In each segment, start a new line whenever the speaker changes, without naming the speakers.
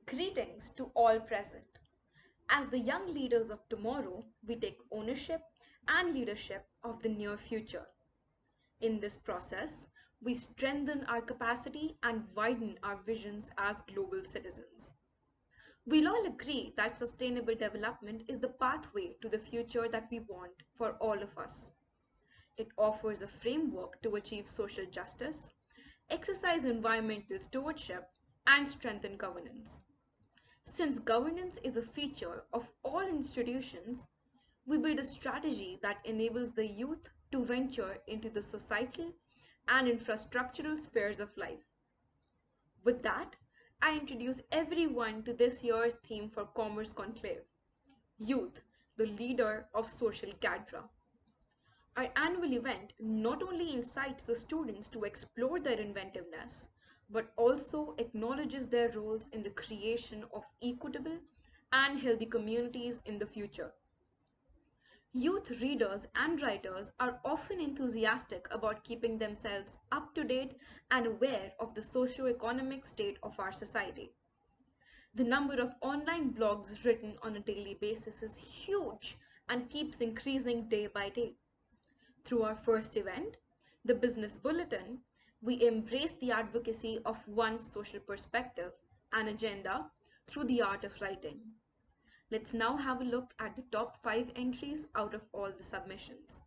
Greetings to all present. As the young leaders of tomorrow, we take ownership and leadership of the near future. In this process, we strengthen our capacity and widen our visions as global citizens. We'll all agree that sustainable development is the pathway to the future that we want for all of us. It offers a framework to achieve social justice, exercise environmental stewardship, and strengthen governance. Since governance is a feature of all institutions, we build a strategy that enables the youth to venture into the societal and infrastructural spheres of life. With that, I introduce everyone to this year's theme for Commerce Conclave Youth, the leader of social cadre. Our annual event not only incites the students to explore their inventiveness, but also acknowledges their roles in the creation of equitable and healthy communities in the future. Youth readers and writers are often enthusiastic about keeping themselves up to date and aware of the socio-economic state of our society. The number of online blogs written on a daily basis is huge and keeps increasing day by day. Through our first event, the Business Bulletin, we embrace the advocacy of one's social perspective and agenda through the art of writing. Let's now have a look at the top 5 entries out of all the submissions.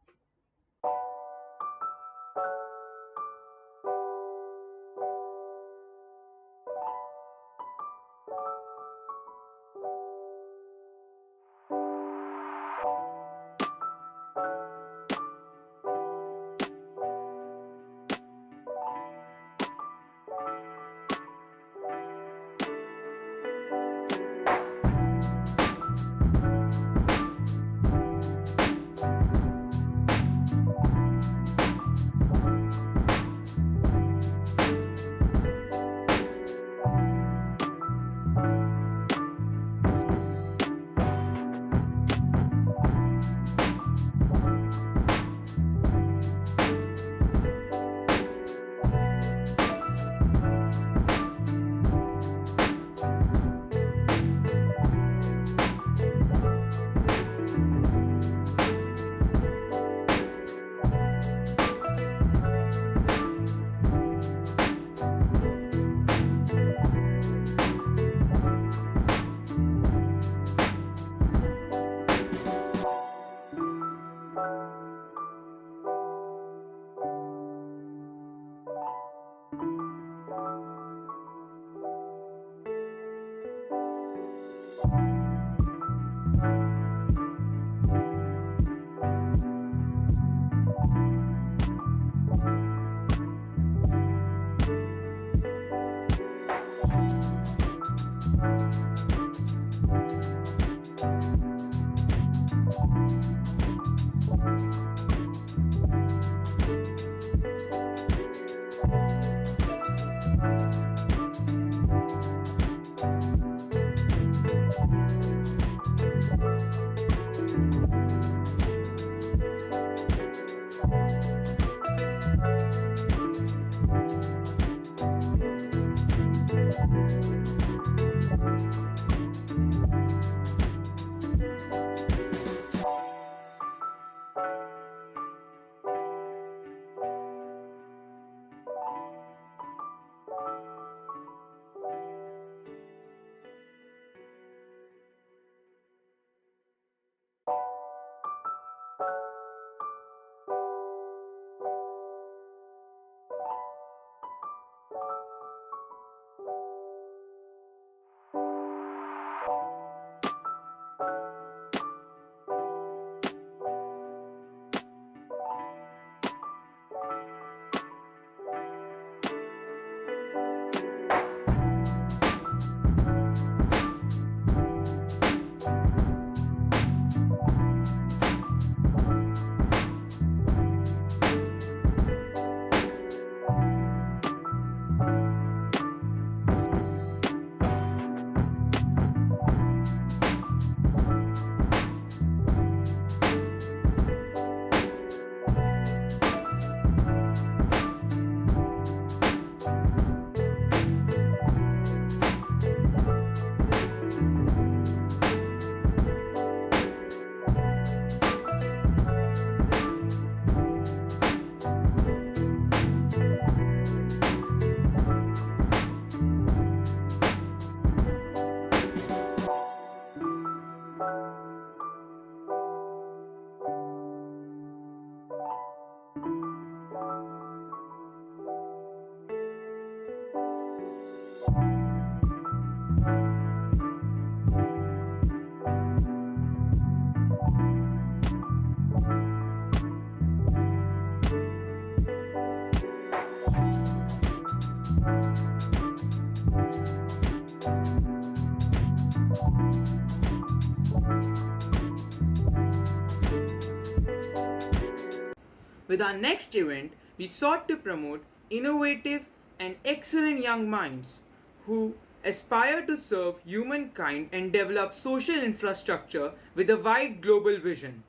With our next event, we sought to promote innovative and excellent young minds who aspire to serve humankind and develop social infrastructure with a wide global vision.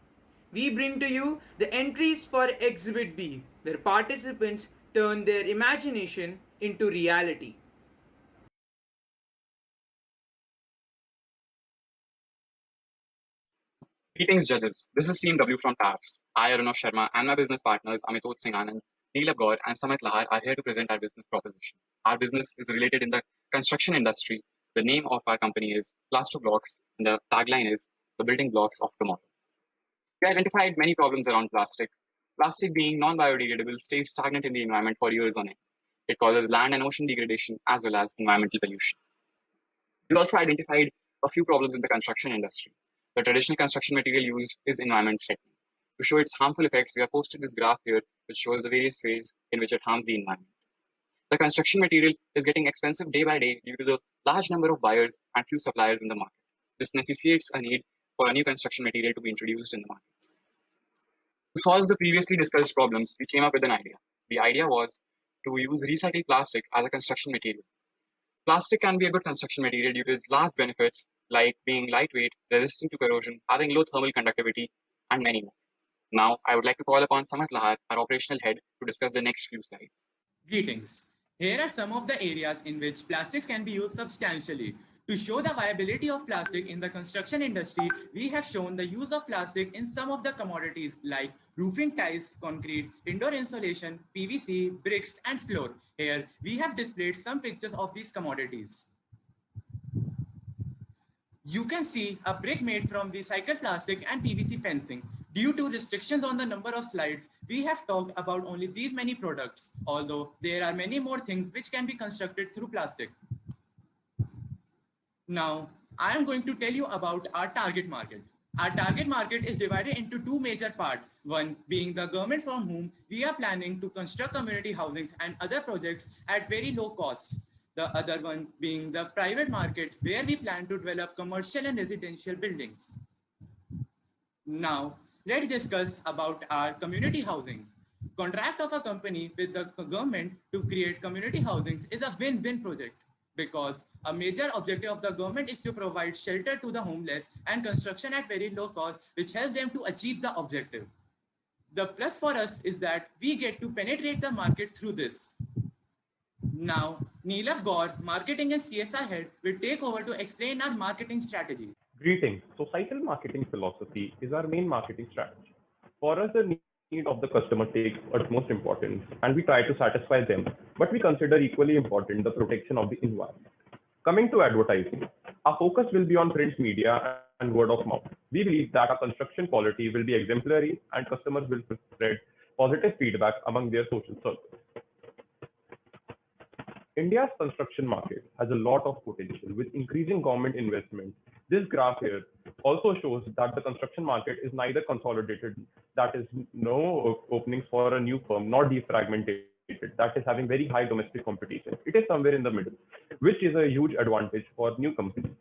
We bring to you the entries for Exhibit B, where participants turn their imagination into reality.
Greetings, judges. This is Team W from TAPS. I, Arunav Sharma, and my business partners Amitoj Singh Anand, Neelab Gaur, and Samit Lahar are here to present our business proposition. Our business is related in the construction industry. The name of our company is Plasto Blocks, and the tagline is the building blocks of tomorrow. We identified many problems around plastic. Plastic, being non-biodegradable, stays stagnant in the environment for years on end. It causes land and ocean degradation as well as environmental pollution. We also identified a few problems in the construction industry. The traditional construction material used is environment threatening. To show its harmful effects, we have posted this graph here, which shows the various ways in which it harms the environment. The construction material is getting expensive day by day due to the large number of buyers and few suppliers in the market. This necessitates a need for a new construction material to be introduced in the market. To solve the previously discussed problems, we came up with an idea. The idea was to use recycled plastic as a construction material. Plastic can be a good construction material due to its large benefits like being lightweight, resistant to corrosion, having low thermal conductivity, and many more. Now, I would like to call upon Samat Lahar, our operational head, to discuss the next few slides.
Greetings. Here are some of the areas in which plastics can be used substantially. To show the viability of plastic in the construction industry, we have shown the use of plastic in some of the commodities like roofing tiles, concrete, indoor insulation, PVC, bricks, and floor. Here, we have displayed some pictures of these commodities. You can see a brick made from recycled plastic and PVC fencing. Due to restrictions on the number of slides, we have talked about only these many products, although there are many more things which can be constructed through plastic. Now, I am going to tell you about our target market. Our target market is divided into two major parts, one being the government from whom we are planning to construct community housings and other projects at very low costs. The other one being the private market where we plan to develop commercial and residential buildings. Now, let's discuss about our community housing. Contract of a company with the government to create community housings is a win-win project because a major objective of the government is to provide shelter to the homeless and construction at very low cost, which helps them to achieve the objective. The plus for us is that we get to penetrate the market through this. Now, Neelab Gaur, Marketing and CSR Head, will take over to explain our marketing strategy.
Greetings. Societal marketing philosophy is our main marketing strategy. For us, the need of the customer takes utmost importance, and we try to satisfy them, but we consider equally important the protection of the environment. Coming to advertising, our focus will be on print media and word of mouth. We believe that our construction quality will be exemplary and customers will spread positive feedback among their social circles. India's construction market has a lot of potential with increasing government investment. This graph here also shows that the construction market is neither consolidated, that is no openings for a new firm, nor defragmented, that is having very high domestic competition. It is somewhere in the middle, which is a huge advantage for new companies.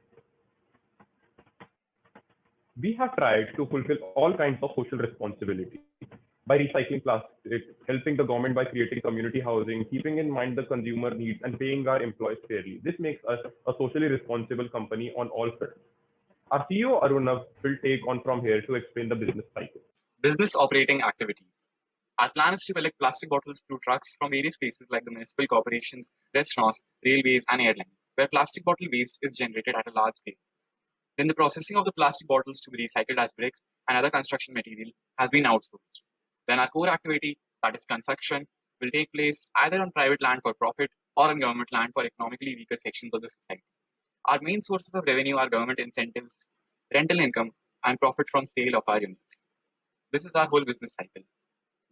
We have tried to fulfill all kinds of social responsibility by recycling plastic, helping the government by creating community housing, keeping in mind the consumer needs, and paying our employees fairly. This makes us a socially responsible company on all fronts. Our CEO Arunav will take on from here to explain the business cycle.
Business operating activities. Our plan is to collect plastic bottles through trucks from various places like the municipal corporations, restaurants, railways, and airlines, where plastic bottle waste is generated at a large scale. Then the processing of the plastic bottles to be recycled as bricks and other construction material has been outsourced. Then our core activity, that is construction, will take place either on private land for profit or on government land for economically weaker sections of the society. Our main sources of revenue are government incentives, rental income, and profit from sale of our units. This is our whole business cycle.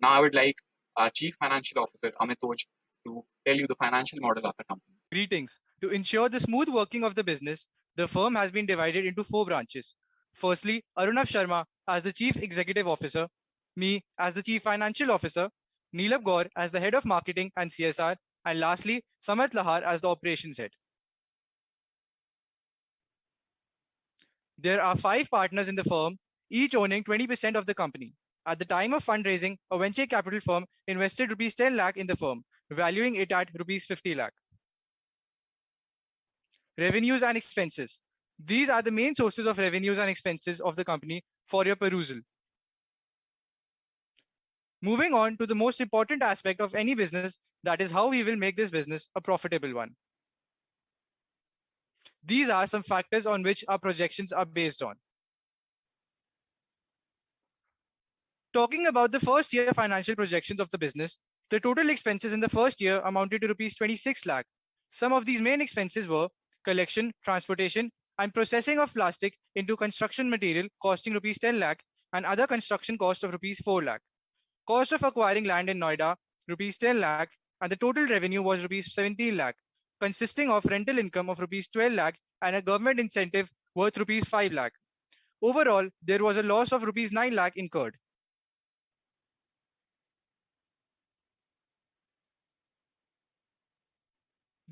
Now I would like our Chief Financial Officer Amitoj to tell you the financial model of the company.
Greetings. To ensure the smooth working of the business, the firm has been divided into 4 branches. Firstly, Arunav Sharma as the Chief Executive Officer, me as the Chief Financial Officer, Neelab Gaur as the Head of Marketing and CSR, and lastly, Samat Lahar as the Operations Head. There are 5 partners in the firm, each owning 20% of the company. At the time of fundraising, a venture capital firm invested rupees 10 lakh in the firm, valuing it at rupees 50 lakh. Revenues and expenses. These are the main sources of revenues and expenses of the company for your perusal. Moving on to the most important aspect of any business, that is how we will make this business a profitable one. These are some factors on which our projections are based on. Talking about the first year financial projections of the business, the total expenses in the first year amounted to rupees 26 lakh. Some of these main expenses were collection, transportation, and processing of plastic into construction material costing rupees 10 lakh and other construction cost of rupees 4 lakh. Cost of acquiring land in Noida, rupees 10 lakh, and the total revenue was rupees 17 lakh, consisting of rental income of rupees 12 lakh and a government incentive worth rupees 5 lakh. Overall, there was a loss of rupees 9 lakh incurred.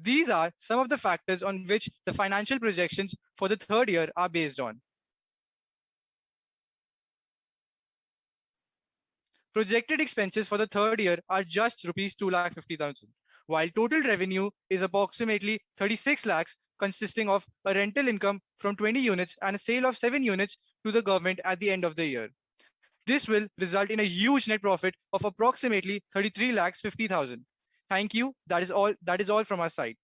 These are some of the factors on which the financial projections for the third year are based on. Projected expenses for the third year are just rupees 2,50,000, while total revenue is approximately 36 lakhs, consisting of a rental income from 20 units and a sale of 7 units to the government at the end of the year. This will result in a huge net profit of approximately 33 lakhs 50,000. Thank you. That is all from our side.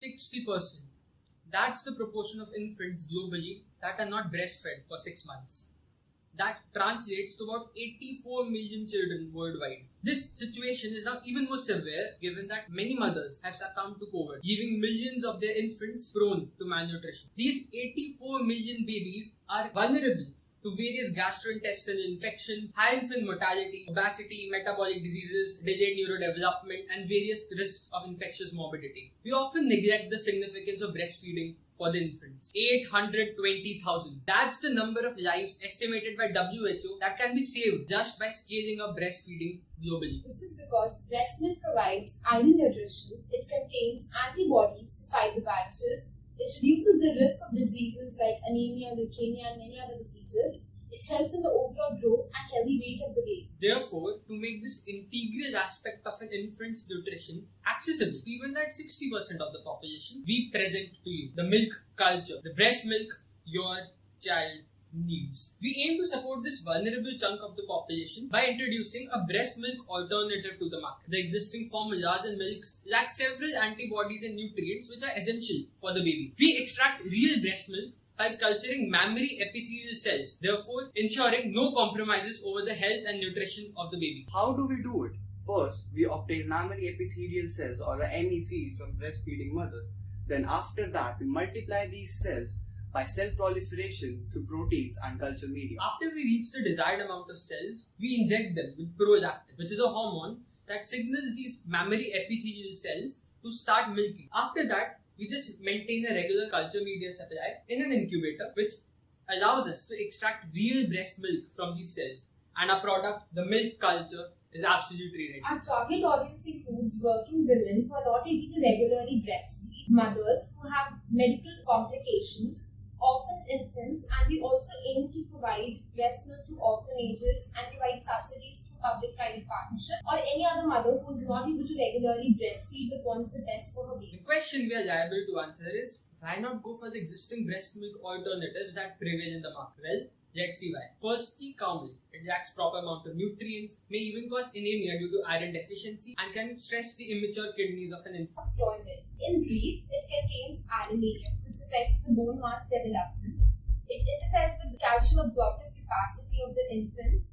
%60. That's the proportion of infants globally that are not breastfed for 6 months. That translates to about 84 million children worldwide. This situation is now even more severe given that many mothers have succumbed to COVID, leaving millions of their infants prone to malnutrition. These 84 million babies are vulnerable to various gastrointestinal infections, high infant mortality, obesity, metabolic diseases, delayed neurodevelopment, and various risks of infectious morbidity. We often neglect the significance of breastfeeding for the infants. 820,000. That's the number of lives estimated by WHO that can be saved just by scaling up breastfeeding globally.
This is because breast milk provides iron nutrition, it contains antibodies to fight the viruses, it reduces the risk of diseases like anemia, leukemia, and many other diseases. It helps in the overall growth and healthy weight of the baby.
Therefore, to make this integral aspect of an infant's nutrition accessible to even that 60% of the population, we present to you the milk culture, the breast milk your child needs. We aim to support this vulnerable chunk of the population by introducing a breast milk alternative to the market. The existing formulas and milks lack several antibodies and nutrients which are essential for the baby. We extract real breast milk by culturing mammary epithelial cells, therefore ensuring no compromises over the health and nutrition of the baby.
How do we do it? First, we obtain mammary epithelial cells or the MECs from breastfeeding mothers. Then after that, we multiply these cells by cell proliferation through proteins and culture media.
After we reach the desired amount of cells, we inject them with prolactin, which is a hormone that signals these mammary epithelial cells to start milking. After that, we just maintain a regular culture media supply in an incubator, which allows us to extract real breast milk from these cells. And our product, the milk culture, is absolutely ready.
Our target audience includes working women who are not able to regularly breastfeed, mothers who have medical complications, orphan infants, and we also aim to provide breast milk to orphanages and provide subsidies through public-private partnership, or any other mother who is not able to regularly breastfeed but wants the best for her baby.
The question we are liable to answer is, why not go for the existing breast milk alternatives that prevail in the market? Well, let's see why. Firstly, cow milk. It lacks proper amount of nutrients, may even cause anemia due to iron deficiency, and can stress the immature kidneys of an infant.
Soy milk. In brief, it contains anemia, which affects the bone mass development. It interferes with the calcium absorptive capacity of the infants.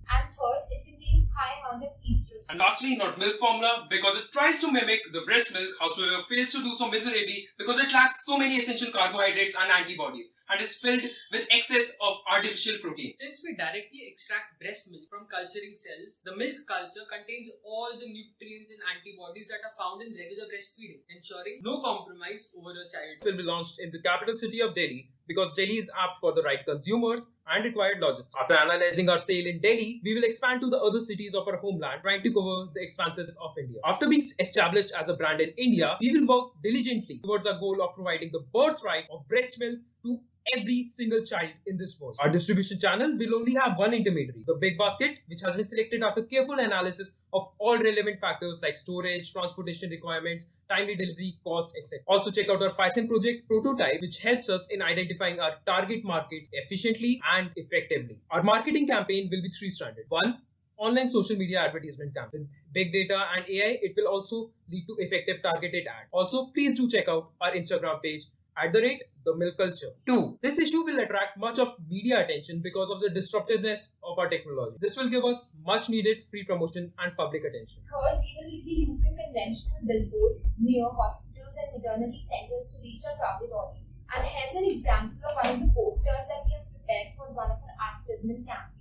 And third, it contains high amount of estrogen.
And lastly, not milk formula because it tries to mimic the breast milk, however fails to do so miserably because it lacks so many essential carbohydrates and antibodies and is filled with excess of artificial proteins.
Since we directly extract breast milk from culturing cells, the milk culture contains all the nutrients and antibodies that are found in regular breastfeeding, ensuring no compromise over a child.
Will be launched in the capital city of Delhi because Delhi is apt for the right consumers and required logistics. After analyzing our sale in Delhi, we will expand to the other cities of our homeland, trying to cover the expanses of India. After being established as a brand in India, we will work diligently towards our goal of providing the birthright of breast milk to every single child in this world. Our distribution channel will only have one intermediary, the Big Basket, which has been selected after careful analysis of all relevant factors like storage, transportation requirements, timely delivery, cost, etc. Also check out our Python project prototype, which helps us in identifying our target markets efficiently and effectively. Our marketing campaign will be three-stranded. One, online social media advertisement campaign. With big data and AI, it will also lead to effective targeted ads. Also, please do check out our Instagram page @the milk culture. 2. This issue will attract much of media attention because of the disruptiveness of our technology. This will give us much needed free promotion and public attention.
Third, we will be using conventional billboards near hospitals and maternity centers to reach our target audience. And here's an example of one of the posters that we have prepared for one of our advertisement campaigns.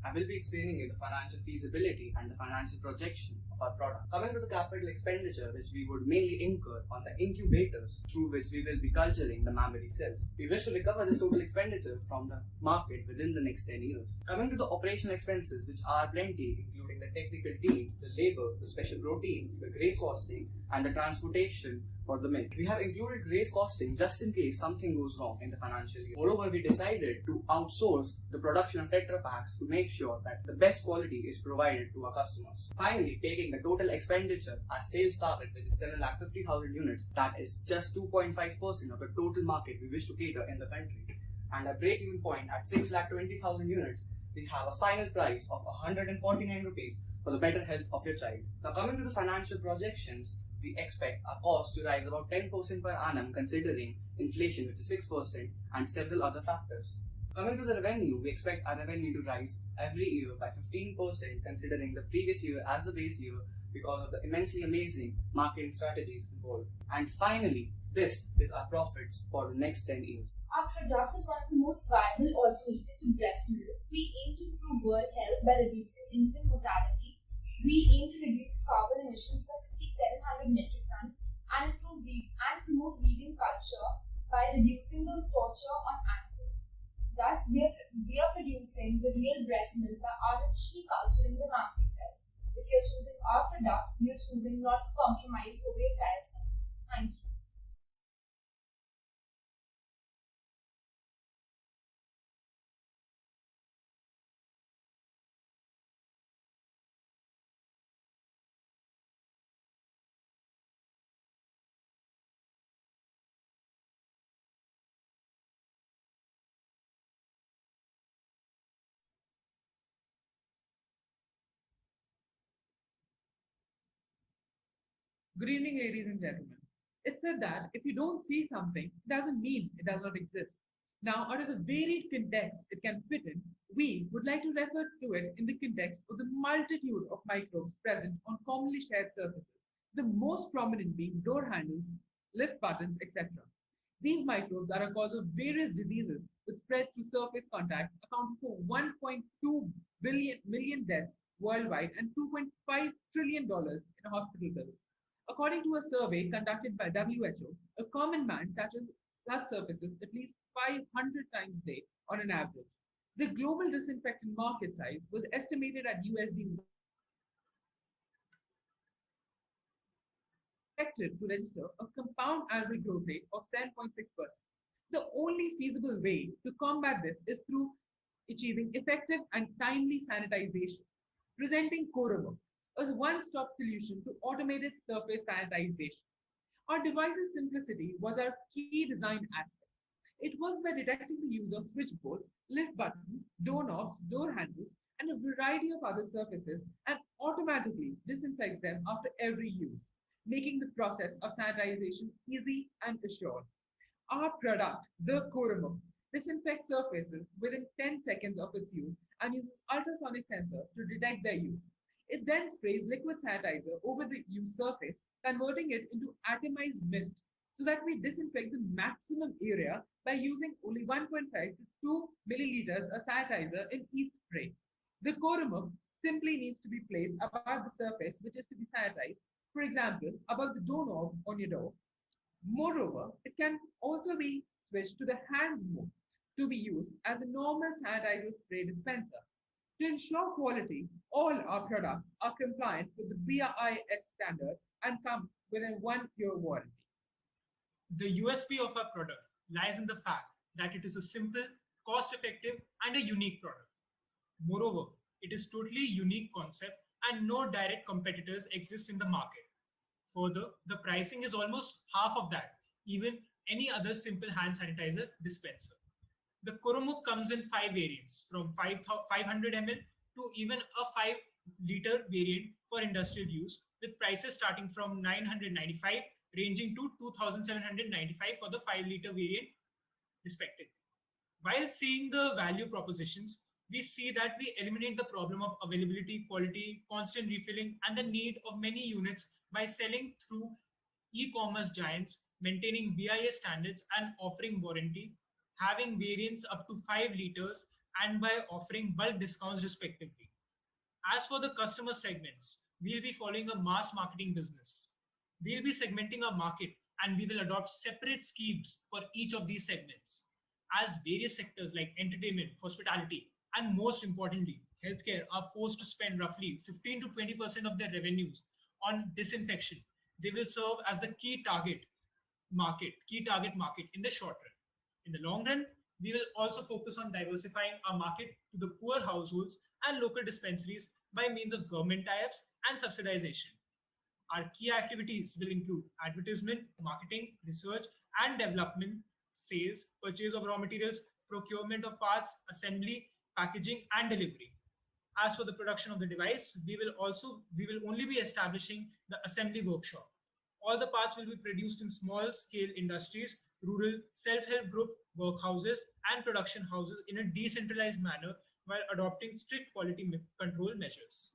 I will be explaining you the financial feasibility and the financial projection of our product. Coming to the capital expenditure which we would mainly incur on the incubators through which we will be culturing the mammary cells. We wish to recover this total expenditure from the market within the next 10 years. Coming to the operational expenses, which are plenty, including the technical team, the labor, the special proteins, the grace costing, and the transportation for the milk. We have included grace costing just in case something goes wrong in the financial year. Moreover, we decided to outsource the production of Tetra Paks to make sure that the best quality is provided to our customers. Finally, taking the total expenditure, our sales target, which is 750,000 units, that is just 2.5% of the total market we wish to cater in the country. And our break-even point at 620,000 units, we have a final price of 149 rupees for the better health of your child. Now coming to the financial projections, we expect our cost to rise about 10% per annum considering inflation, which is 6%, and several other factors. Coming to the revenue, we expect our revenue to rise every year by 15% considering the previous year as the base year because of the immensely amazing marketing strategies involved. And finally, this is our profits for the next 10 years.
Our product is one of the most viable alternatives to breast milk. We aim to improve world health by reducing infant mortality. We aim to reduce carbon emissions by 5,700 metric tons and promote vegan culture by reducing the torture on animals. Thus, we are producing the real breast milk by artificially culturing the mammary cells. If you're choosing our product, you're choosing not to compromise over your child's health. Thank you.
Good evening, ladies and gentlemen. It's said that if you don't see something, it doesn't mean it does not exist. Now, out of the varied contexts it can fit in, we would like to refer to it in the context of the multitude of microbes present on commonly shared surfaces, the most prominent being door handles, lift buttons, etc. These microbes are a cause of various diseases which spread through surface contact, accounting for 1.2 million deaths worldwide and $2.5 trillion in hospital bills. According to a survey conducted by WHO, a common man touches such surfaces at least 500 times a day on an average. The global disinfectant market size was estimated at USD expected to register a compound annual growth rate of 7.6%. The only feasible way to combat this is through achieving effective and timely sanitization, presenting Corova as a one-stop solution to automated surface sanitization. Our device's simplicity was our key design aspect. It works by detecting the use of switchboards, lift buttons, doorknobs, door handles, and a variety of other surfaces and automatically disinfects them after every use, making the process of sanitization easy and assured. Our product, the Corova, disinfects surfaces within 10 seconds of its use, and uses ultrasonic sensors to detect their use. It then sprays liquid sanitizer over the used surface, converting it into atomized mist so that we disinfect the maximum area by using only 1.5 to 2 milliliters of sanitizer in each spray. The coromum simply needs to be placed above the surface which is to be sanitized, for example, above the doorknob on your door. Moreover, it can also be switched to the hands mode to be used as a normal sanitizer spray dispenser. To ensure quality, all our products are compliant with the BIS standard and come with a 1 year warranty.
The USP of our product lies in the fact that it is a simple, cost effective, and a unique product. Moreover, it is totally unique concept and no direct competitors exist in the market. Further, the pricing is almost half of that, even any other simple hand sanitizer dispenser. The Koromuk comes in five variants from 500 ml to even a 5-liter variant for industrial use, with prices starting from 995 ranging to 2795 for the 5-liter variant, respectively. While seeing the value propositions, we see that we eliminate the problem of availability, quality, constant refilling, and the need of many units by selling through e-commerce giants, maintaining BIS standards and offering warranty, having variants up to 5 liters, and by offering bulk discounts respectively. As for the customer segments, we'll be following a mass marketing business. We'll be segmenting our market and we will adopt separate schemes for each of these segments. As various sectors like entertainment, hospitality, and most importantly, healthcare are forced to spend roughly 15 to 20% of their revenues on disinfection, they will serve as the key target market in the short run. In the long run, we will also focus on diversifying our market to the poor households and local dispensaries by means of government tie-ups and subsidization. Our key activities will include advertisement, marketing, research and development, sales, purchase of raw materials, procurement of parts, assembly, packaging, and delivery. As for the production of the device, we will only be establishing the assembly workshop. All the parts will be produced in small scale industries, rural self-help group workhouses, and production houses in a decentralized manner while adopting strict quality control measures.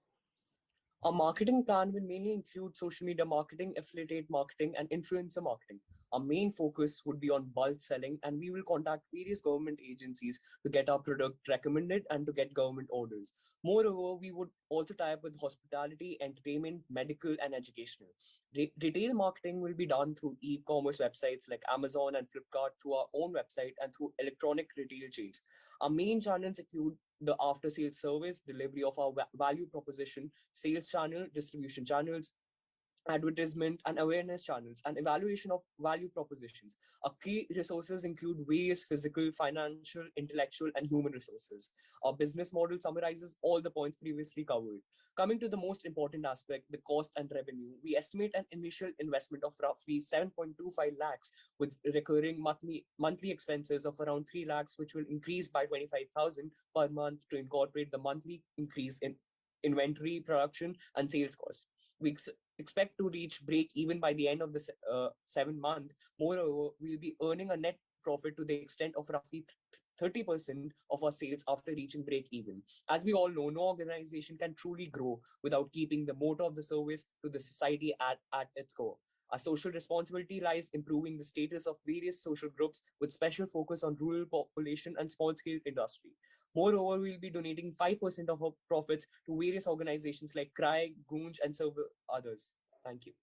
Our marketing plan will mainly include social media marketing, affiliate marketing, and influencer marketing. Our main focus would be on bulk selling, and we will contact various government agencies to get our product recommended and to get government orders. Moreover, we would also tie up with hospitality, entertainment, medical, and educational. Retail marketing will be done through e-commerce websites like Amazon and Flipkart, through our own website, and through electronic retail chains. Our main channels include the after sales service, delivery of our value proposition, sales channel, distribution channels, advertisement and awareness channels, and evaluation of value propositions. Our key resources include various physical, financial, intellectual, and human resources. Our business model summarizes all the points previously covered. Coming to the most important aspect, the cost and revenue, we estimate an initial investment of roughly 7.25 lakhs with recurring monthly expenses of around 3 lakhs, which will increase by 25,000 per month to incorporate the monthly increase in inventory, production, and sales costs. We expect to reach break even by the end of the 7 month. Moreover, we'll be earning a net profit to the extent of roughly 30% of our sales after reaching break even. As we all know, no organization can truly grow without keeping the motto of the service to the society at its core. Our social responsibility lies improving the status of various social groups with special focus on rural population and small-scale industry. Moreover, we'll be donating 5% of our profits to various organizations like CRY, Gunj, and several others. Thank you.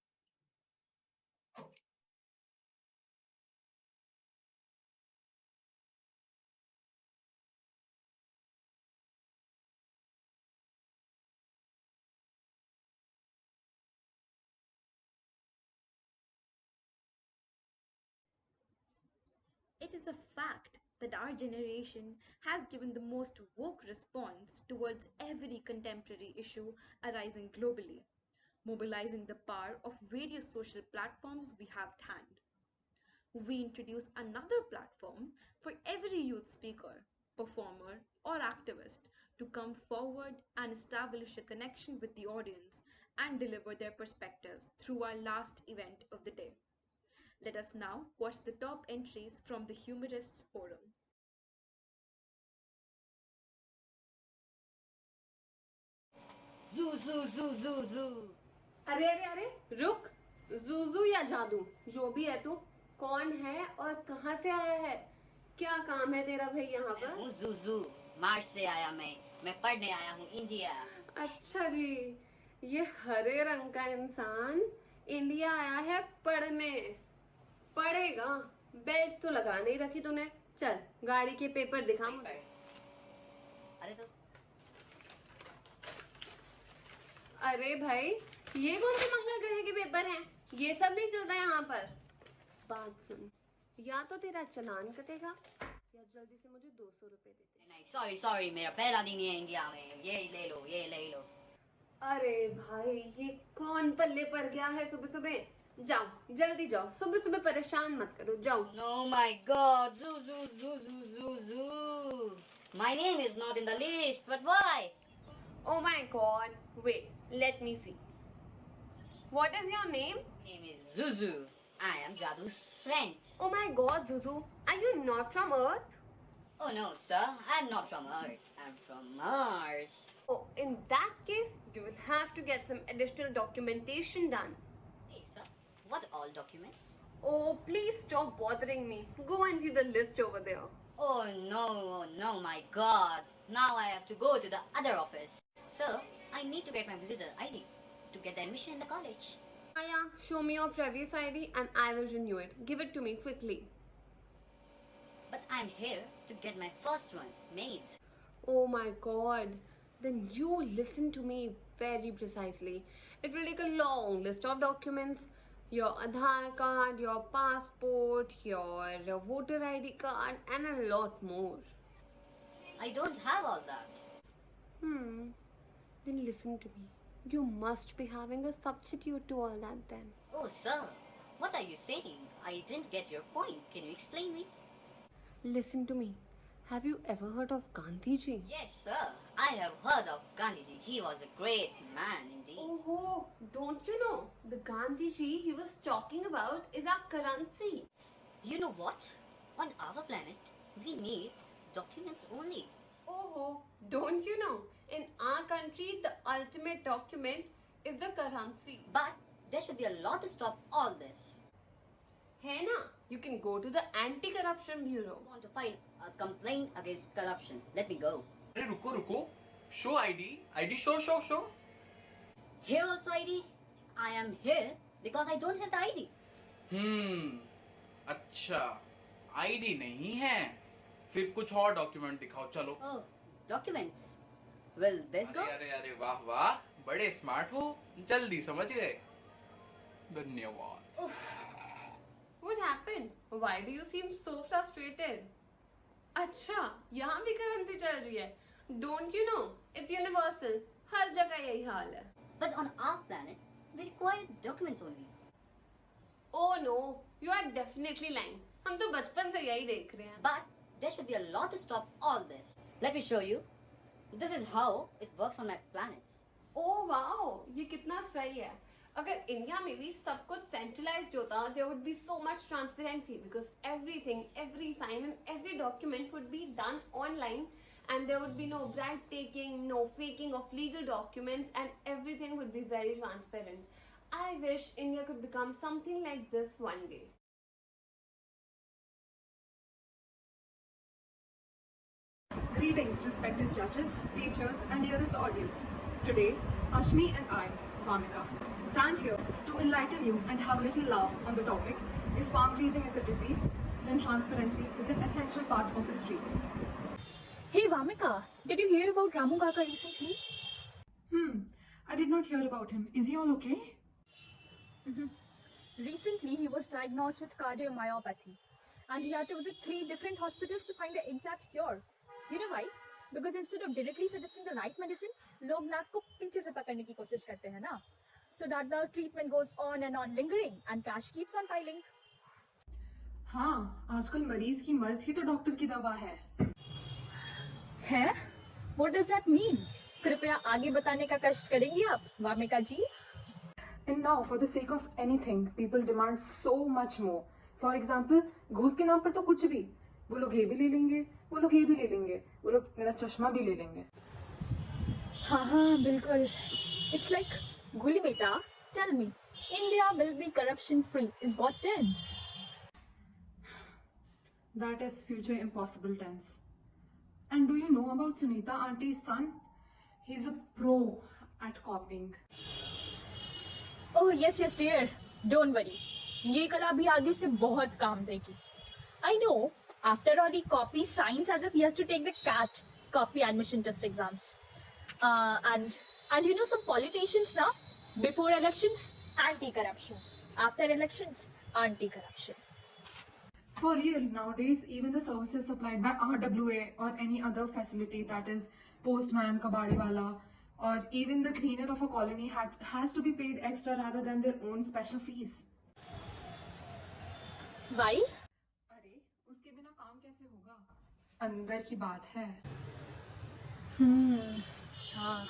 It is a fact that our generation has given the most woke response towards every contemporary issue arising globally, mobilizing the power of various social platforms we have at hand. We introduce another platform for every youth speaker, performer, or activist to come forward and establish a connection with the audience and deliver their perspectives through our last event of the day. Let us now watch the top entries from the Humorists Forum.
Zoo, zoo, zoo, zoo, zoo.
अरे अरे अरे रुक, जूजू या जादू जो भी है तू, कौन है और कहाँ से आया है? क्या काम है तेरा भाई यहाँ पर?
हूँ जूजू, मार्स से आया मैं पढ़ने आया हूँ इंडिया।
अच्छा जी, ये हरे रंग का इंसान इंडिया आया है पढ़ने। पढ़ेगा, बेल्ट तो लगा नहीं रखी तूने। चल गाड़ी के पेपर दिखा मुझे।
अरे तो
अरे भाई, ये कौन से मंगल ग्रह के पेपर हैं? ये सब नहीं चलता यहाँ पर। बात सुन, या तो तेरा चालान कटेगा या जल्दी से मुझे 200 रुपए दे दे।
नहीं सॉरी मेरा पहला दिन है इंडिया में, ये ले लो।
अरे भाई, ये कौन पल्ले पड़ गया है सुबह सुबह? जाओ जल्दी जाओ, सुबह सुबह परेशान मत करो, जाओ।
No my God, zoo. My name is not in the list, but why?
Oh my God, wait, let me see. What is your name?
Name is Zuzu. I am Jadu's friend.
Oh my God, Zuzu, are you not from Earth?
Oh no, sir, I'm not from Earth. I'm from Mars.
Oh, in that case, you will have to get some additional documentation done.
Hey, sir, what all documents?
Oh, please stop bothering me. Go and see the list over there.
Oh no, my God. Now I have to go to the other office. Sir, I need to get my visitor ID to get the admission in the college.
Aya, show me your previous ID and I will renew it. Give it to me quickly.
But I'm here to get my first one made.
Oh my God. Then you listen to me very precisely. It will take a long list of documents. Your Aadhaar card, your passport, your voter ID card and a lot more.
I don't have all that.
Then listen to me. You must be having a substitute to all that then.
Oh, sir, what are you saying? I didn't get your point. Can you explain me?
Listen to me. Have you ever heard of Gandhiji?
Yes, sir. I have heard of Gandhiji. He was a great man indeed.
Oh, don't you know? The Gandhiji he was talking about is our currency.
You know what? On our planet, we need documents only.
Oh, don't you know? In our country, the ultimate document is the currency.
But there should be a law to stop all this.
Hey na, you can go to the Anti-Corruption Bureau.
I want to file a complaint against corruption. Let me go.
अरे रुको show ID show.
Here also ID. I am here because I don't have the ID.
अच्छा ID नहीं है, फिर कुछ और document दिखाओ चलो।
Oh, documents. Will this go?
अरे वाह, बड़े स्मार्ट हो, जल्दी समझ गए। धन्यवाद।
What happened? Why do you seem so frustrated? अच्छा, यहाँ भी करेंसी चल रही है. Don't you know? It's universal. हर जगह यही हाल है.
But on our planet, we require documents only.
Oh no, you are definitely lying. हम तो बचपन से यही देख रहे हैं.
But there should be a law to stop all this. Let me show you. This is how it works on my planet.
Oh wow, ये कितना सही है. अगर इंडिया में भी सब कुछ centralized होता, there would be so much transparency because everything, every sign and every document would be done online and there would be no bribe taking, no faking of legal documents and everything would be very transparent. I wish India could become something like this one day.
Greetings, respected judges, teachers, and dearest audience. Today, Ashmi and I, Vamika, stand here to enlighten you and have a little laugh on the topic. If palm greasing is a disease, then transparency is an essential part of its treatment.
Hey Vamika, did you hear about Ramu Kaka recently?
I did not hear about him. Is he all okay?
Recently, he was diagnosed with cardiomyopathy and he had to visit 3 different hospitals to find the exact cure. You know why? Because instead of directly suggesting the right medicine, लोग नाक को पीछे से पकड़ने की कोशिश करते हैं ना? So that the treatment goes on and on lingering and cash keeps on piling.
हाँ, आजकल मरीज की मर्ज ही तो डॉक्टर की दवा है.
हैं? What does that mean? कृपया आगे बताने का कष्ट करेंगी आप, वामिका जी?
And now, for the sake of anything, people demand so much more. For example, घूस के नाम पर तो कुछ भी. वो लोग ये भी ले लेंगे, वो लोग ये भी ले लेंगे, वो लोग मेरा चश्मा भी ले लेंगे.
हाँ बिल्कुल. It's like, Guli beta, tell me, India will be corruption free is what tense?
That is future impossible tense. And do you know about Sunita auntie's son? He's a pro at copying.
Oh yes dear, don't worry. ये कला भी आगे से बहुत काम देगी. I know. After all, he copies science as if he has to take the CAT, copy admission test exams. And you know some politicians now, before elections, anti-corruption. After elections, anti-corruption.
For real, nowadays, even the services supplied by RWA or any other facility, that is postman, kabadiwala, or even the cleaner of a colony has to be paid extra rather than their own special fees.
Why?
अरे उसके बिना काम कैसे होगा? अंदर की बात है.
हाँ.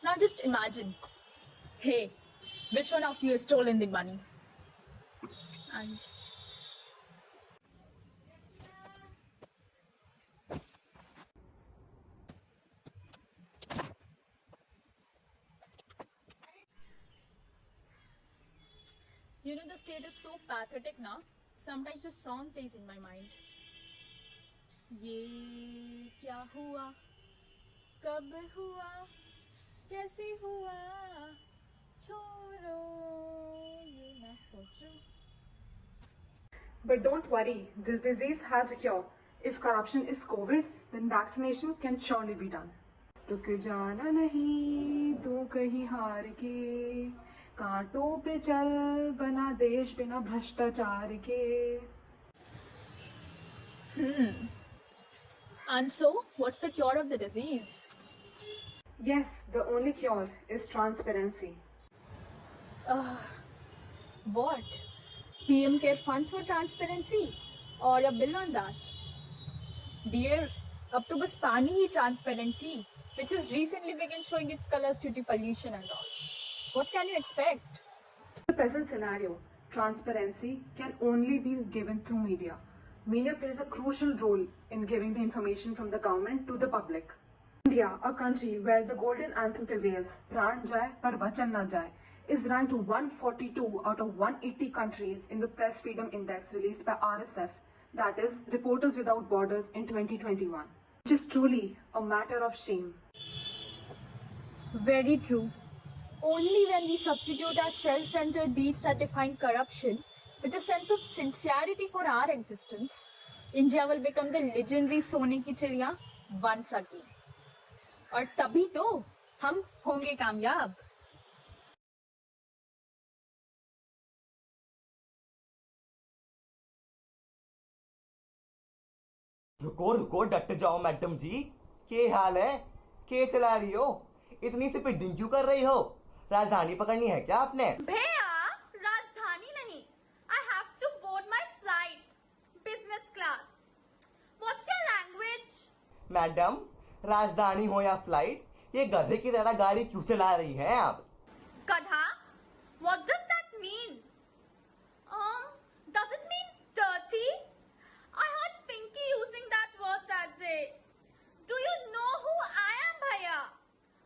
Now just imagine. Hey, which one of you has stolen the money? And you know, the state is so pathetic now. Sometimes the song plays in my mind. ये क्या हुआ? कब हुआ? कैसे हुआ? छोड़ो ये मैं सोचूं.
But don't worry, this disease has a cure. If corruption is COVID, then vaccination can surely be done. रुक जाना नहीं तू कहीं हार के, कांटों पे चल बना देश बिना भ्रष्टाचार के.
And so, what's the cure of the disease?
Yes, the only cure is transparency.
What? PM Care funds for transparency? Or a bill on that? Dear, अब तो बस पानी ही transparent थी, which has recently begun showing its colors due to pollution and all. What can you expect?
In the present scenario, transparency can only be given through media. Media plays a crucial role in giving the information from the government to the public. India, a country where the golden anthem prevails, Pran Jai Par Vachan Na Jai, is ranked 142 out of 180 countries in the Press Freedom Index released by RSF, that is, Reporters Without Borders in 2021, which is truly a matter of shame.
Very true. Only when we substitute our self-centered deeds that define corruption with a sense of sincerity for our existence, India will become the legendary सोने की चिड़िया once again. और तभी तो हम होंगे कामयाब.
रुको रुको डट जाओ मैडम जी. के हाल है? के चला रही हो? इतनी सी पिडिंग क्यों कर रही हो? राजधानी पकड़नी है क्या आपने?
भैया, राजधानी नहीं. I have to board my flight. Business class. What's your language?
Madam, राजधानी हो या फ्लाइट, ये गधे की तरह गाड़ी क्यों चला रही हैं आप?
गधा? What does that mean? Does it mean dirty? I heard Pinky using that word that day. Do you know who I am, bhaiya?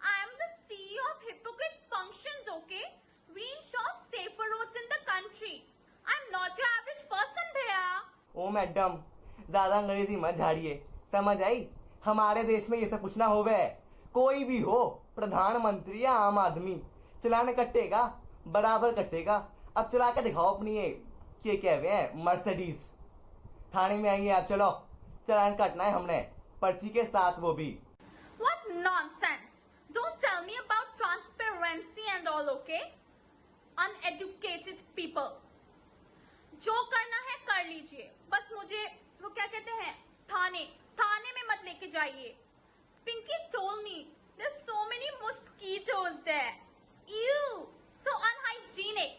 I am the CEO of Hypocrite Functions, okay? We ensure safer roads in the country. I'm not your average person, bhaiya.
ओ madam, ज्यादा अंग्रेजी मत झाड़िए. समझ आई? हमारे देश में ये सब कुछ ना होवे. कोई भी हो, प्रधानमंत्री या आम आदमी, चलान कटेगा, बराबर कटेगा. अब चला के दिखाओ अपनी ये कहवे हैं मर्सिडीज. थाने में आइए आप. चलो, चलान कटना है हमने, पर्ची के साथ वो भी.
What nonsense! Don't tell me about transparency and all, okay? Uneducated people. जो करना है कर लीजिए, बस मुझे वो क्या कहते हैं थाने में मत लेके जाइए. Pinky told me there's so many mosquitoes there. Ew, so unhygienic.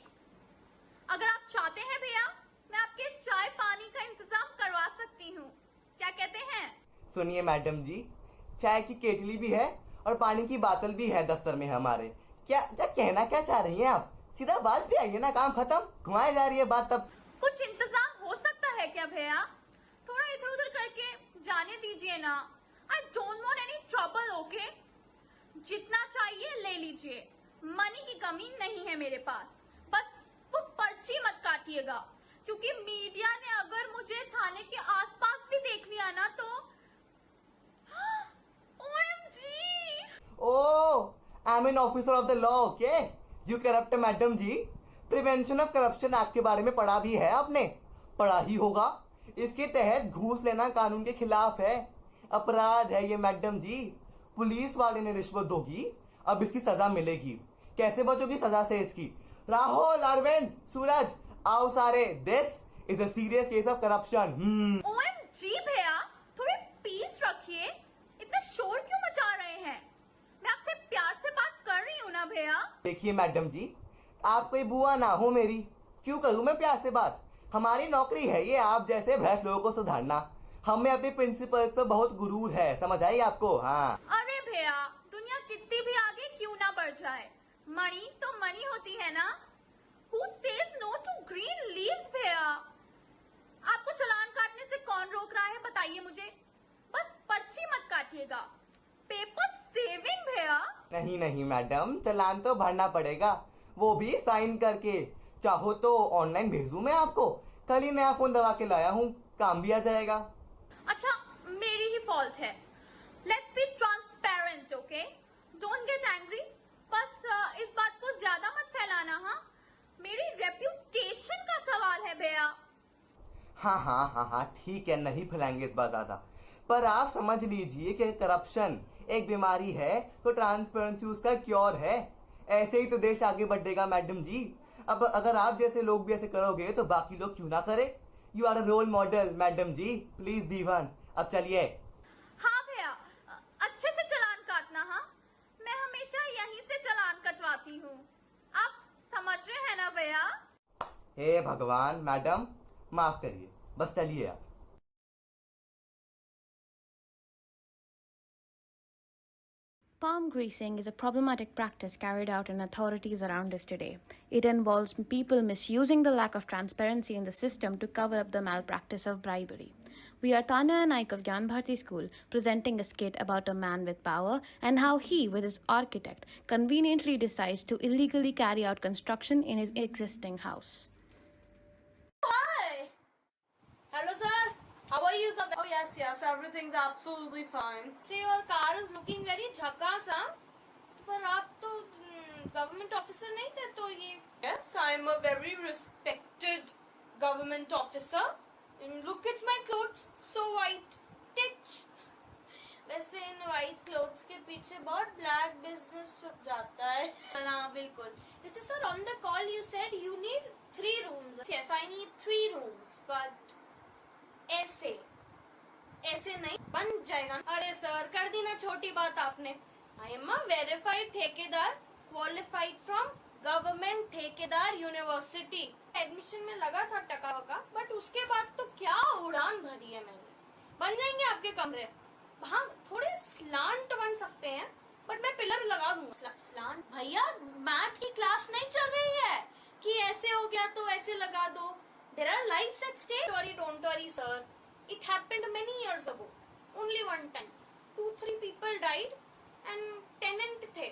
अगर आप चाहते हैं भैया, मैं आपके चाय पानी का इंतजाम करवा सकती हूँ. क्या कहते हैं?
सुनिए मैडम जी, चाय की केटली भी है और पानी की बोतल भी है दफ्तर में हमारे. क्या कहना क्या चाह रही हैं आप? सीधा बात पे आइए ना, काम खत्म. घुमाए जा रही है बात. तब
कुछ इंतजाम हो सकता है क्या भैया? थोड़ा इधर उधर करके जाने दीजिए ना. I don't want any trouble, okay? जितना चाहिए ले लीजिए, मनी की कमी नहीं है मेरे पास। बस वो पर्ची मत काटिएगा, क्योंकि मीडिया ने अगर मुझे थाने के आसपास भी देख लिया ना तो OMG!
Oh, I'm an officer of the law, okay? You corrupt madam ji. Prevention of corruption act के बारे में पढ़ा भी है आपने? पढ़ा ही होगा। इसके तहत घूस लेना कानून के खिलाफ है, अपराध है ये मैडम जी। पुलिस वाले ने रिश्वत दोगी, अब इसकी सजा मिलेगी। कैसे बचोगी सजा से इसकी? राहुल, अरविंद, सूरज, आओ सारे। This is a serious case of corruption.
OMG भैया, थोड़े पीस रखिए, इतना शोर क्यों मचा रहे हैं? मैं आपसे प्यार से बात कर रही हूँ ना भैया।
देखिए मैडम जी, आप कोई बुआ ना हो मेरी, क्यों करूं मैं प्यार से बात? हमारी नौकरी है ये आप जैसे भ्रष्ट लोगों को सुधारना। हमें अपने प्रिंसिपल्स पर बहुत गुरूर है, समझ आई आपको? हाँ।
अरे भैया, दुनिया कितनी भी आगे क्यों ना बढ़ जाए, मणि तो मणि होती है ना। Who says no to green leaves भैया? आपको चालान काटने से कौन रोक रहा है बताइए मुझे। बस पर्ची मत काटिएगा, पेपर सेविंग भैया।
नहीं नहीं मैडम, चालान तो भरना पड़ेगा, वो भी साइन करके। चाहो तो ऑनलाइन भेजूं मैं आपको, कल ही नया फोन दबा के लाया हूँ, काम भी आ जाएगा।
अच्छा, मेरी ही फॉल्ट है। Let's be transparent, okay? Don't get angry. बस इस बात को ज्यादा मत फैलाना। हाँ, मेरी रेप्यूटेशन का सवाल है भैया।
हाँ, ठीक है, नहीं फैलाएंगे इस बात ज्यादा। पर आप समझ लीजिए कि करप्शन एक बीमारी है तो ट्रांसपेरेंसी उसका क्योर है। ऐसे ही तो देश आगे बढ़ेगा मैडम जी। अब अगर आप जैसे लोग भी ऐसे करोगे तो बाकी लोग क्यों ना करे। You are a role model madam ji, please be one. अब चलिए।
हाँ भैया, अच्छे से चालान काटना। हाँ, मैं हमेशा यहीं से चालान कटवाती हूँ, आप समझ रहे हैं ना भैया?
हे भगवान मैडम, माफ करिए, बस चलिए आप।
Palm greasing is a problematic practice carried out in authorities around us today. It involves people misusing the lack of transparency in the system to cover up the malpractice of bribery. We are Tanya and Ike of Gyan Bharati School presenting a skit about a man with power and how he, with his architect, conveniently decides to illegally carry out construction in his existing house.
Hi! Hello, sir. How are you, sir? Oh, yes, everything's absolutely fine. See, your car is looking very jhakas, huh? पर आप तो government officer नहीं थे तो ये... Yes, I'm a very respected government officer. And look at my clothes, so white. Titch. वैसे इन white clothes के पीछे बहुत black business छुप जाता है। हाँ, बिल्कुल। This is, sir, on the call you said you need 3 rooms. Yes, I need 3 rooms, but ऐसे नहीं बन जाएगा। अरे सर, कर दी ना छोटी बात आपने। आई एम अ वेरीफाइड ठेकेदार, क्वालिफाइड फ्रॉम गवर्नमेंट ठेकेदार यूनिवर्सिटी। एडमिशन में लगा था टका वका, बट उसके बाद तो क्या उड़ान भरी है मैंने। बन जाएंगे आपके कमरे। हाँ, थोड़े स्लांट बन सकते हैं, बट मैं पिलर लगा दूंगा। स्लांट? भैया, मैथ की क्लास नहीं चल रही है कि ऐसे हो गया तो ऐसे लगा दो। There are lives at stake. Sorry, don't worry, sir. It happened many years ago. Only one time. 2-3 people died and tenant थे.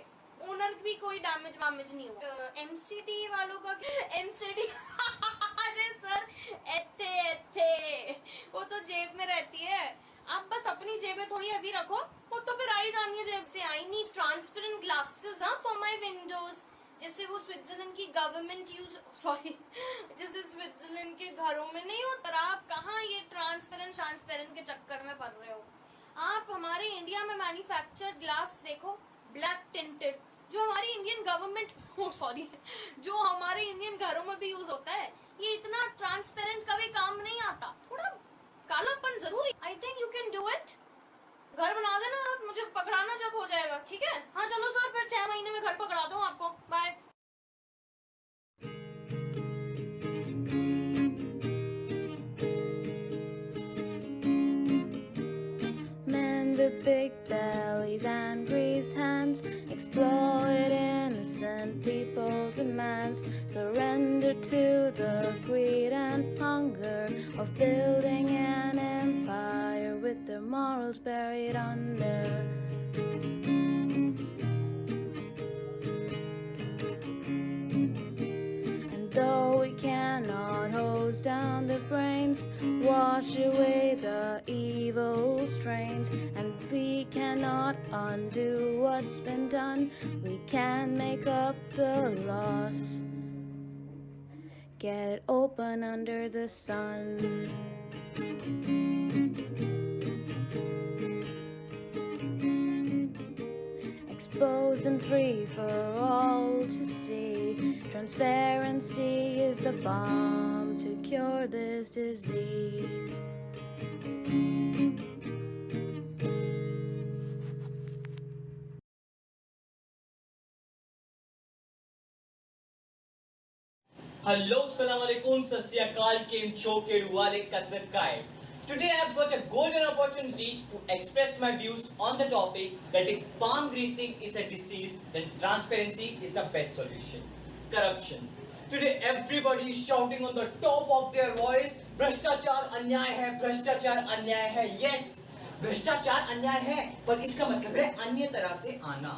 Owner भी कोई damage नहीं हुआ. MCD वालों का MCD अरे sir, एथे वो तो जेब में रहती है। आप बस अपनी जेब में थोड़ी हेवी रखो, वो तो फिर आई जानी है जेब से। I need transparent glasses for my windows. जैसे वो स्विट्जरलैंड की गवर्नमेंट जैसे स्विट्जरलैंड के घरों में नहीं होता। आप कहाँ ये ट्रांसपेरेंट के चक्कर में पड़ रहे हो? आप हमारे इंडिया में मैन्युफैक्चर्ड ग्लास देखो, ब्लैक टिंटेड, जो हमारी इंडियन गवर्नमेंट जो हमारे इंडियन घरों में भी यूज होता है। ये इतना ट्रांसपेरेंट कभी काम नहीं आता, थोड़ा कालापन जरूरी। I think you can do it. घर बना देना आप, मुझे पकड़ाना जब हो जाएगा, ठीक है? हाँ चलो सर, फिर 6 महीने में घर पकड़ाता हूँ आपको। Bye.
Men with big bellies and greased hands exploit innocent people's demands. Surrender to the greed and hunger of building an empire with their morals buried under. down the brains, wash away the evil strains, and we cannot undo what's been done. We can make up the loss, get it open under the sun. Exposed and free for all to see. Transparency is the balm to cure this disease.
Hello, Salam Alaikum, Sasyakal, Kim Choke, Ruwale, Kasakai. Today I have got a golden opportunity to express my views on the topic that if palm greasing is a disease, then transparency is the best solution. Corruption. Today everybody is shouting on the top of their voice, भ्रष्टाचार अन्याय है, भ्रष्टाचार अन्याय है. Yes, भ्रष्टाचार अन्याय है, पर इसका मतलब है अन्य तरह से आना.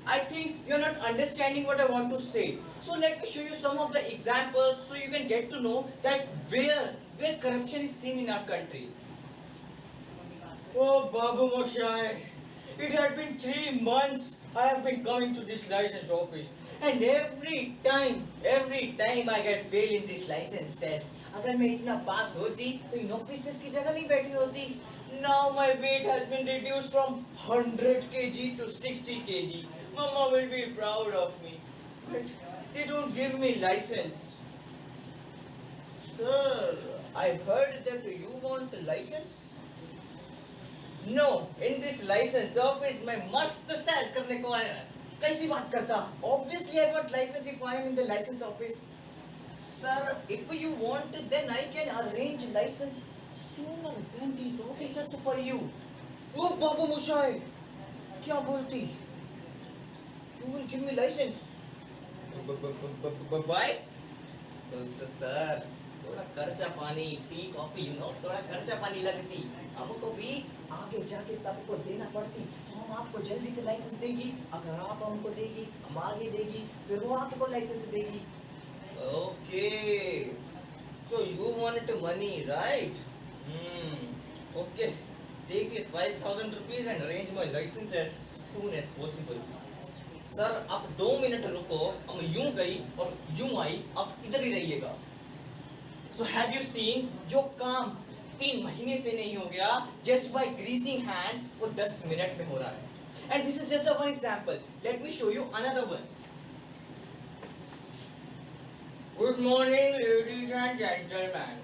I think you're not understanding what I want to say. So let me show you some of the examples so you can get to know that where corruption is seen in our country. Oh, Babu Moshai, it had been 3 months I have been coming to this license office, and every time I get fail in this license test. अगर मैं इतना पास होती तो इन officers की जगह नहीं बैठी होती. Now my weight has been reduced from 100 kg to 60 kg. Mama will be proud of me. But they don't give me license. Sir, I heard that you want a license? No, in this license office मैं मस्त सैर करने को आया. कैसी बात करता? Obviously I want license if I am in the license office. Sir, if you want, then I can arrange license sooner than these officers for you. Oh, Babu Mushai, क्या बोलती? You will give me license. Why? Sir, थोड़ा खर्चा पानी, tea coffee, थोड़ा खर्चा पानी लगती. हमको भी आगे जाके सबको देना पड़ती. हम आपको जल्दी से लाइसेंस देगी. अगर आप हमको देगी, हम आगे देगी, फिर वो आपको लाइसेंस देगी. Okay, so you want money, right? Okay, take this 5,000 rupees and arrange my license as soon as possible. Sir, आप 2 मिनट रुको, हम यूं गई और यूं आई, आप इधर ही रहिएगा. So have you seen जो काम 3 महीने से नहीं हो गया, just by greasing hands, वो 10 मिनट में हो रहा है. And this is just a one example. Let me show you another one. Good morning, ladies and gentlemen.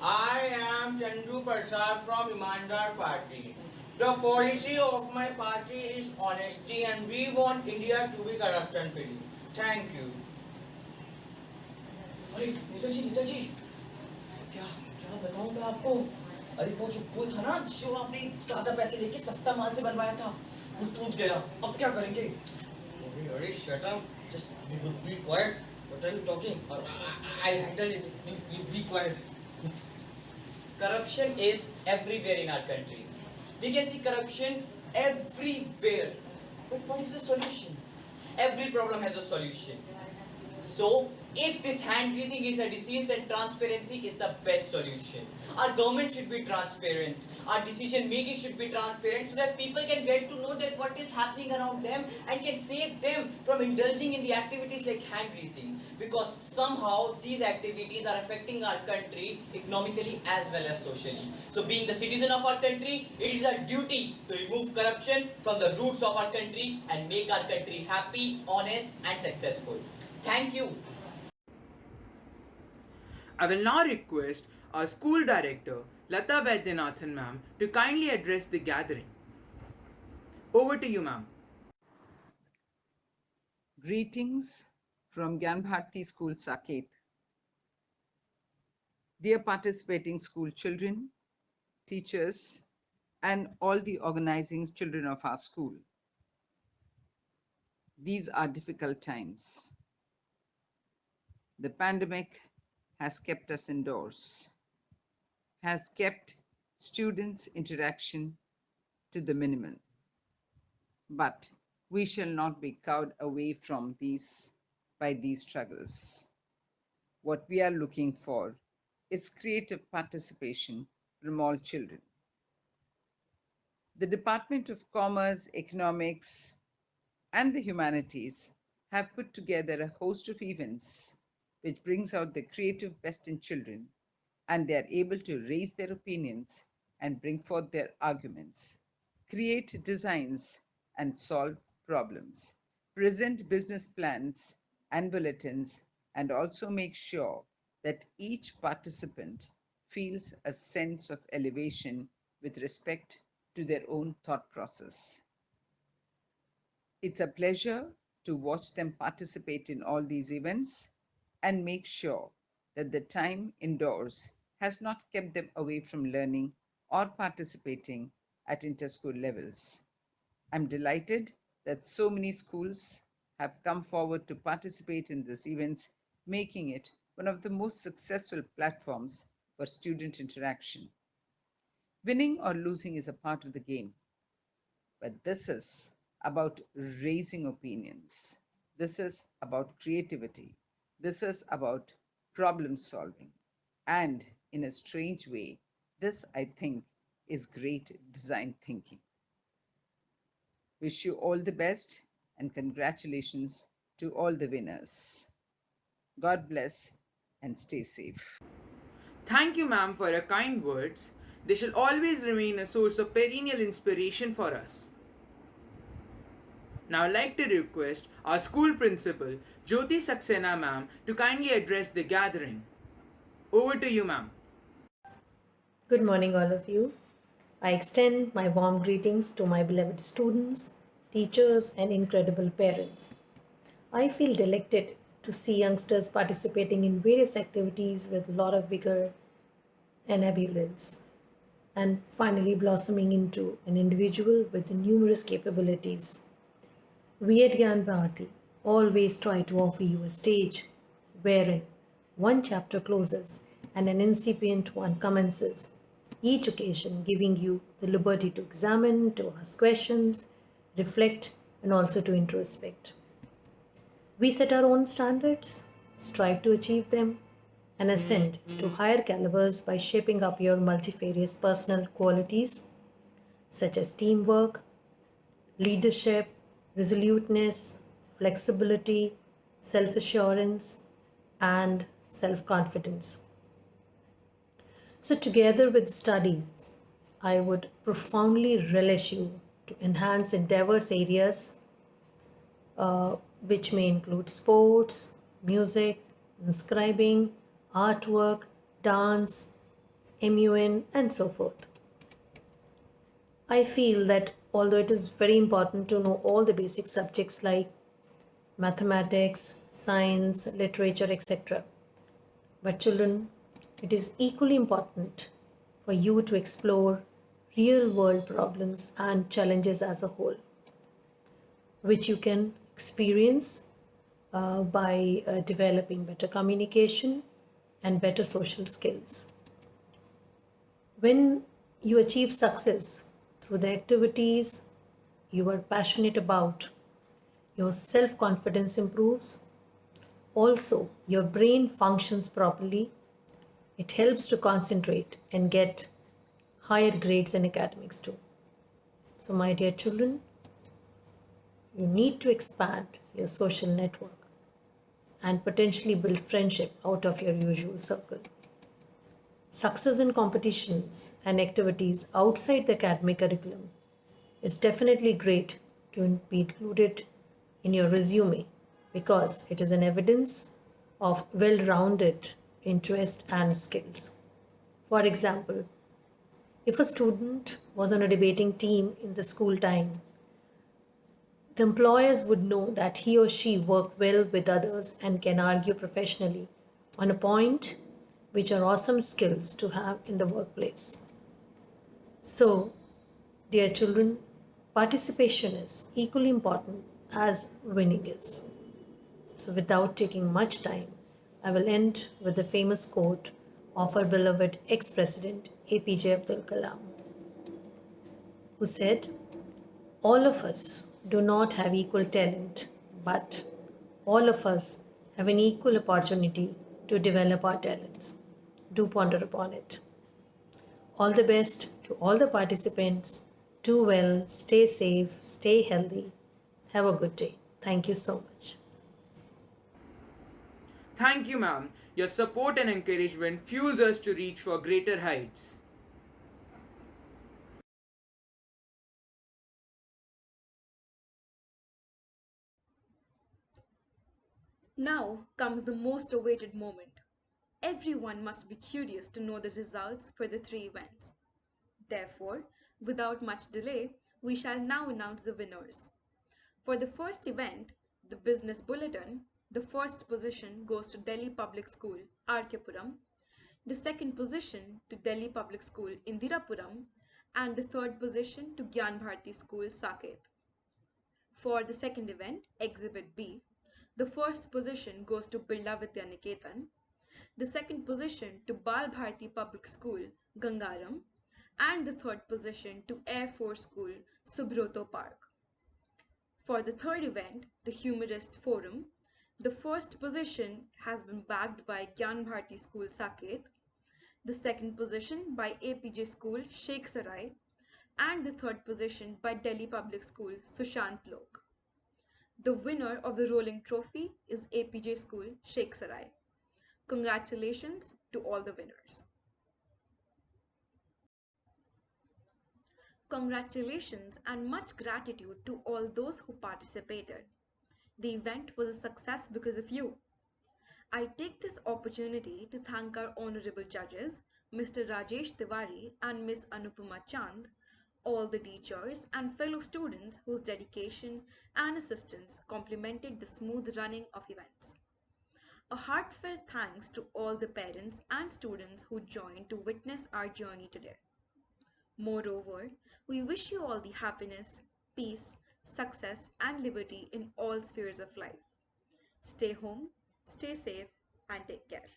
I am Chandru Prasad from Imandar Party. The policy of my party is honesty and we want India to be corruption free. Thank you. अरे नेताजी क्या बताऊं मैं आपको. अरे वो जो पुल था ना जो आपने ज्यादा पैसे लेके सस्ता माल से बनवाया था वो टूट गया. अब क्या करेंगे? अरे shut up. Just be quiet. What are you talking? I'll handle it. You be quiet. Corruption is everywhere in our country. We can see corruption everywhere. But what is the solution? Every problem has a solution. So, if this hand greasing is a disease, then transparency is the best solution. Our government should be transparent. Our decision making should be transparent so that people can get to know that what is happening around them and can save them from indulging in the activities like hand greasing. Because somehow these activities are affecting our country economically as well as socially. So being the citizen of our country, it is our duty to remove corruption from the roots of our country and make our country happy, honest and successful. Thank you.
I will now request our school director, Lata Vaidyanathan ma'am, to kindly address the gathering. Over to you, ma'am.
Greetings from Gyan Bharati School, Saket. Dear participating school children, teachers, and all the organizing children of our school. These are difficult times. The pandemic has kept us indoors, has kept students' interaction to the minimum. But we shall not be cowed away from these by these struggles. What we are looking for is creative participation from all children. The Department of Commerce, Economics, and the Humanities have put together a host of events which brings out the creative best in children, and they are able to raise their opinions and bring forth their arguments, create designs and solve problems, present business plans and bulletins, and also make sure that each participant feels a sense of elevation with respect to their own thought process. It's a pleasure to watch them participate in all these events and make sure that the time indoors has not kept them away from learning or participating at interschool levels. I'm delighted that so many schools have come forward to participate in these events, making it one of the most successful platforms for student interaction. Winning or losing is a part of the game, but this is about raising opinions. This is about creativity. This is about problem solving. And in a strange way, this, I think, is great design thinking. Wish you all the best and congratulations to all the winners. God bless and stay safe.
Thank you, ma'am, for your kind words. They shall always remain a source of perennial inspiration for us. Now I'd like to request our school principal, Jyoti Saxena ma'am, to kindly address the gathering. Over to you, ma'am.
Good morning, all of you. I extend my warm greetings to my beloved students, teachers, and incredible parents. I feel delighted to see youngsters participating in various activities with a lot of vigor and ebullience, and finally blossoming into an individual with numerous capabilities. We at Gyan Bharati always try to offer you a stage wherein one chapter closes and an incipient one commences, each occasion giving you the liberty to examine, to ask questions, reflect, and also to introspect. We set our own standards, strive to achieve them, and ascend to higher calibers by shaping up your multifarious personal qualities such as teamwork, leadership, resoluteness, flexibility, self assurance, and self confidence. So, together with studies, I would profoundly relish you to enhance in diverse areas, which may include sports, music, inscribing, artwork, dance, MUN, and so forth. I feel that although it is very important to know all the basic subjects like mathematics, science, literature, etc., but children, it is equally important for you to explore real world problems and challenges as a whole, which you can experience by developing better communication and better social skills. When you achieve success through the activities you are passionate about, your self confidence improves. Also, your brain functions properly. It helps to concentrate and get higher grades in academics too. So, my dear children, you need to expand your social network and potentially build friendship out of your usual circle. Success in competitions and activities outside the academic curriculum is definitely great to be included in your resume because it is an evidence of well-rounded interest and skills. For example, if a student was on a debating team in the school time, the employers would know that he or she worked well with others and can argue professionally on a point, which are awesome skills to have in the workplace. So, dear children, participation is equally important as winning is. So, without taking much time, I will end with the famous quote of our beloved ex-president APJ Abdul Kalam, who said, "All of us do not have equal talent, but all of us have an equal opportunity to develop our talents." Do ponder upon it. All the best to all the participants. Do well, stay safe, stay healthy. Have a good day. Thank you so much.
Thank you, ma'am. Your support and encouragement fuels us to reach for greater heights.
Now comes the most awaited moment. Everyone must be curious to know the results for the three events. Therefore, without much delay, we shall now announce the winners. For the first event, the Business Bulletin, the first position goes to Delhi Public School, Arkepuram, the second position to Delhi Public School, Indirapuram, and the third position to Gyan Bharati School, Saket. For the second event, Exhibit B, the first position goes to Birla Vidya Niketan, the second position to Bal Bharati Public School, Gangaram, and the third position to Air Force School, Subroto Park. For the third event, the Humorist Forum, the first position has been bagged by Gyan Bharati School, Saket, the second position by APJ School, Sheikh Sarai, and the third position by Delhi Public School, Sushant Lok. The winner of the rolling trophy is APJ School, Sheikh Sarai. Congratulations to all the winners. Congratulations and much gratitude to all those who participated. The event was a success because of you. I take this opportunity to thank our honorable judges, Mr. Rajesh Tiwari and Ms. Anupama Chand, all the teachers and fellow students whose dedication and assistance complemented the smooth running of events. A heartfelt thanks to all the parents and students who joined to witness our journey today. Moreover, we wish you all the happiness, peace, success, and liberty in all spheres of life. Stay home, stay safe, and take care.